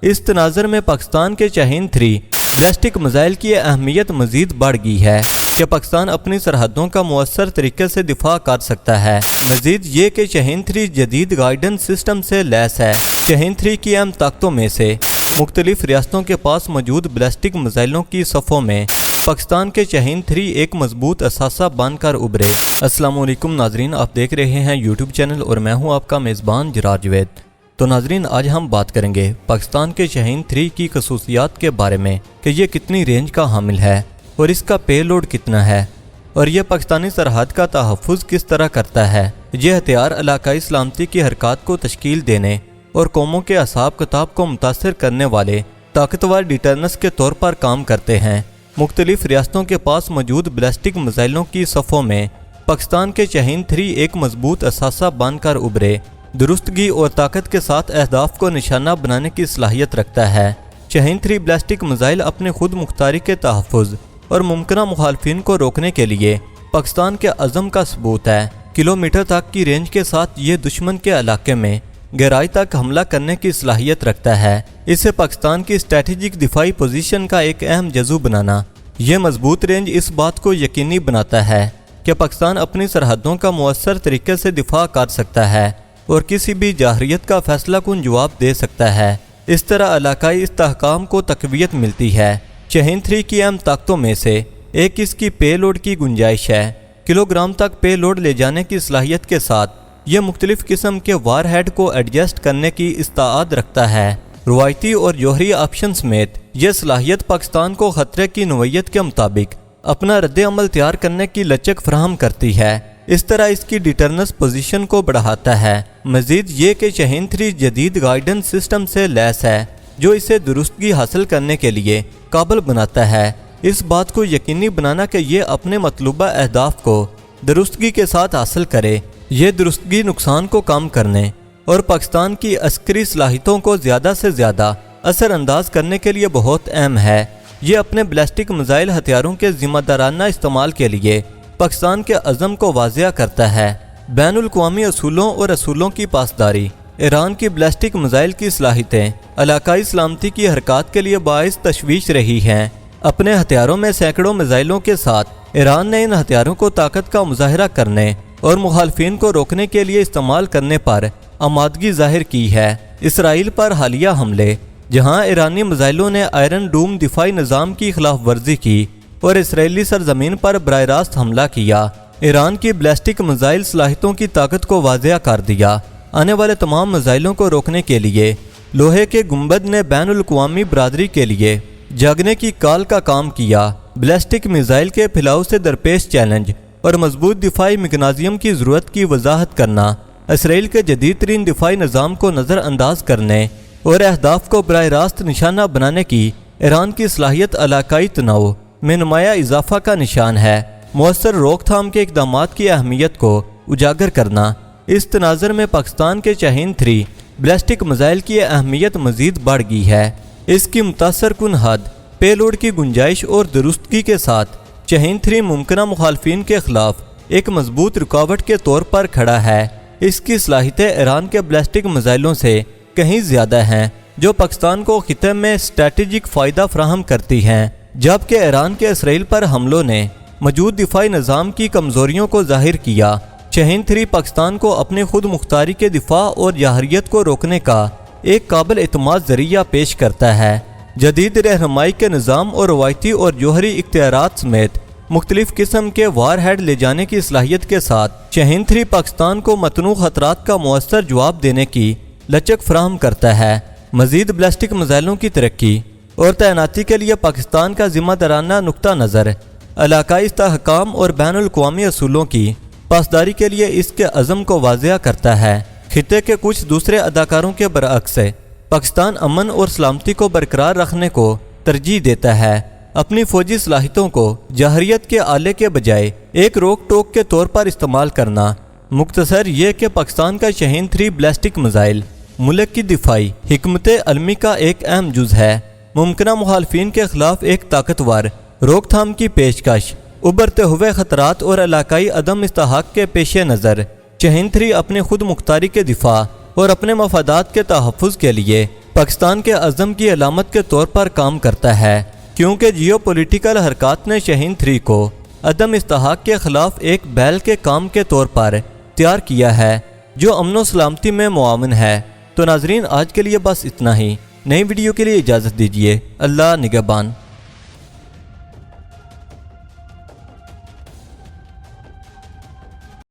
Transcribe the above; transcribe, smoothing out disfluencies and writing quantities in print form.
اس تناظر میں پاکستان کے شاہین-3 بیلسٹک میزائل کی اہمیت مزید بڑھ گئی ہے کہ پاکستان اپنی سرحدوں کا مؤثر طریقے سے دفاع کر سکتا ہے۔ مزید یہ کہ شاہین-3 جدید گائیڈنس سسٹم سے لیس ہے۔ شاہین-3 کی اہم طاقتوں میں سے مختلف ریاستوں کے پاس موجود بیلسٹک میزائلوں کی صفوں میں پاکستان کے شاہین-3 ایک مضبوط اثاثہ بن کر ابھرے۔ السلام علیکم ناظرین، آپ دیکھ رہے ہیں یوٹیوب چینل اور میں ہوں آپ کا میزبان جرار جوید۔ تو ناظرین، آج ہم بات کریں گے پاکستان کے شاہین-3 کی خصوصیات کے بارے میں کہ یہ کتنی رینج کا حامل ہے اور اس کا پے لوڈ کتنا ہے، اور یہ پاکستانی سرحد کا تحفظ کس طرح کرتا ہے۔ یہ ہتھیار علاقائی سلامتی کی حرکات کو تشکیل دینے اور قوموں کے حساب کتاب کو متاثر کرنے والے طاقتور ڈیٹرنس کے طور پر کام کرتے ہیں۔ مختلف ریاستوں کے پاس موجود بیلسٹک میزائلوں کی صفوں میں پاکستان کے شاہین-3 ایک مضبوط اثاثہ بن کر ابھرے، درستگی اور طاقت کے ساتھ اہداف کو نشانہ بنانے کی صلاحیت رکھتا ہے۔ شاہین-3 بیلسٹک میزائل اپنے خود مختاری کے تحفظ اور ممکنہ مخالفین کو روکنے کے لیے پاکستان کے عزم کا ثبوت ہے۔ کلومیٹر تک کی رینج کے ساتھ یہ دشمن کے علاقے میں گہرائی تک حملہ کرنے کی صلاحیت رکھتا ہے۔ اسے پاکستان کی اسٹریٹجک دفاعی پوزیشن کا ایک اہم جزو بنانا۔ یہ مضبوط رینج اس بات کو یقینی بناتا ہے کہ پاکستان اپنی سرحدوں کا مؤثر طریقے سے دفاع کر سکتا ہے اور کسی بھی جارحیت کا فیصلہ کن جواب دے سکتا ہے۔ اس طرح علاقائی استحکام کو تقویت ملتی ہے۔ شاہین-3 کی اہم طاقتوں میں سے ایک اس کی پے لوڈ کی گنجائش ہے۔ کلوگرام تک پے لوڈ لے جانے کی صلاحیت کے ساتھ یہ مختلف قسم کے وار ہیڈ کو ایڈجسٹ کرنے کی استعداد رکھتا ہے۔ روایتی اور جوہری آپشن سمیت یہ صلاحیت پاکستان کو خطرے کی نوعیت کے مطابق اپنا رد عمل تیار کرنے کی لچک فراہم کرتی ہے۔ اس طرح اس کی ڈیٹرنس پوزیشن کو بڑھاتا ہے۔ مزید یہ کہ شاہین-3 جدید گائیڈنس سسٹم سے لیس ہے جو اسے درستگی حاصل کرنے کے لیے قابل بناتا ہے۔ اس بات کو یقینی بنانا کہ یہ اپنے مطلوبہ اہداف کو درستگی کے ساتھ حاصل کرے۔ یہ درستگی نقصان کو کم کرنے اور پاکستان کی عسکری صلاحیتوں کو زیادہ سے زیادہ اثر انداز کرنے کے لیے بہت اہم ہے۔ یہ اپنے بیلسٹک میزائل ہتھیاروں کے ذمہ دارانہ استعمال کے لیے پاکستان کے عزم کو واضح کرتا ہے۔ بین الاقوامی اصولوں اور اصولوں کی پاسداری۔ ایران کی بیلسٹک میزائل کی صلاحیتیں علاقائی سلامتی کی حرکات کے لیے باعث تشویش رہی ہیں۔ اپنے ہتھیاروں میں سینکڑوں میزائلوں کے ساتھ ایران نے ان ہتھیاروں کو طاقت کا مظاہرہ کرنے اور مخالفین کو روکنے کے لیے استعمال کرنے پر آمادگی ظاہر کی ہے۔ اسرائیل پر حالیہ حملے، جہاں ایرانی میزائلوں نے آئرن ڈوم دفاعی نظام کی خلاف ورزی کی اور اسرائیلی سرزمین پر براہ راست حملہ کیا، ایران کی بیلسٹک میزائل صلاحیتوں کی طاقت کو واضح کر دیا۔ آنے والے تمام میزائلوں کو روکنے کے لیے لوہے کے گنبد نے بین الاقوامی برادری کے لیے جاگنے کی کال کا کام کیا۔ بیلسٹک میزائل کے پھیلاؤ سے درپیش چیلنج اور مضبوط دفاعی میکانزم کی ضرورت کی وضاحت کرنا، اسرائیل کے جدید ترین دفاعی نظام کو نظر انداز کرنے اور اہداف کو براہ راست نشانہ بنانے کی ایران کی صلاحیت علاقائی تنوع میں نمایاں اضافہ کا نشان ہے۔ مؤثر روک تھام کے اقدامات کی اہمیت کو اجاگر کرنا۔ اس تناظر میں پاکستان کے شاہین-3 بیلسٹک میزائل کی اہمیت مزید بڑھ گئی ہے۔ اس کی متاثر کن حد، پے لوڈ کی گنجائش اور درستگی کے ساتھ شاہین-3 ممکنہ مخالفین کے خلاف ایک مضبوط رکاوٹ کے طور پر کھڑا ہے۔ اس کی صلاحیتیں ایران کے بیلسٹک میزائلوں سے کہیں زیادہ ہیں، جو پاکستان کو خطے میں اسٹریٹجک فائدہ فراہم کرتی ہیں، جبکہ ایران کے اسرائیل پر حملوں نے موجود دفاعی نظام کی کمزوریوں کو ظاہر کیا۔ شاہین-3 پاکستان کو اپنے خود مختاری کے دفاع اور جارحیت کو روکنے کا ایک قابل اعتماد ذریعہ پیش کرتا ہے۔ جدید رہنمائی کے نظام اور روایتی اور جوہری اختیارات سمیت مختلف قسم کے وار ہیڈ لے جانے کی صلاحیت کے ساتھ شاہین-3 پاکستان کو متنوع خطرات کا مؤثر جواب دینے کی لچک فراہم کرتا ہے۔ مزید بیلسٹک میزائلوں کی ترقی اور تعیناتی کے لیے پاکستان کا ذمہ دارانہ نقطہ نظر، علاقائی استحکام اور بین الاقوامی اصولوں کی پاسداری کے لیے اس کے عزم کو واضح کرتا ہے۔ خطے کے کچھ دوسرے اداکاروں کے برعکس پاکستان امن اور سلامتی کو برقرار رکھنے کو ترجیح دیتا ہے۔ اپنی فوجی صلاحیتوں کو جارحیت کے آلے کے بجائے ایک روک ٹوک کے طور پر استعمال کرنا۔ مختصر یہ کہ پاکستان کا شاہین-3 بیلسٹک میزائل ملک کی دفاعی حکمت عملی کا ایک اہم جز ہے۔ ممکنہ مخالفین کے خلاف ایک طاقتور روک تھام کی پیشکش، ابھرتے ہوئے خطرات اور علاقائی عدم استحقاق کے پیش نظر شاہین-3 اپنے خود مختاری کے دفاع اور اپنے مفادات کے تحفظ کے لیے پاکستان کے عزم کی علامت کے طور پر کام کرتا ہے، کیونکہ جیو پولیٹیکل حرکات نے شاہین 3 کو عدم استحقاق کے خلاف ایک بیل کے کام کے طور پر تیار کیا ہے جو امن و سلامتی میں معاون ہے۔ تو ناظرین، آج کے لیے بس اتنا ہی۔ نئی ویڈیو کے لیے اجازت دیجیے۔ اللہ نگہبان۔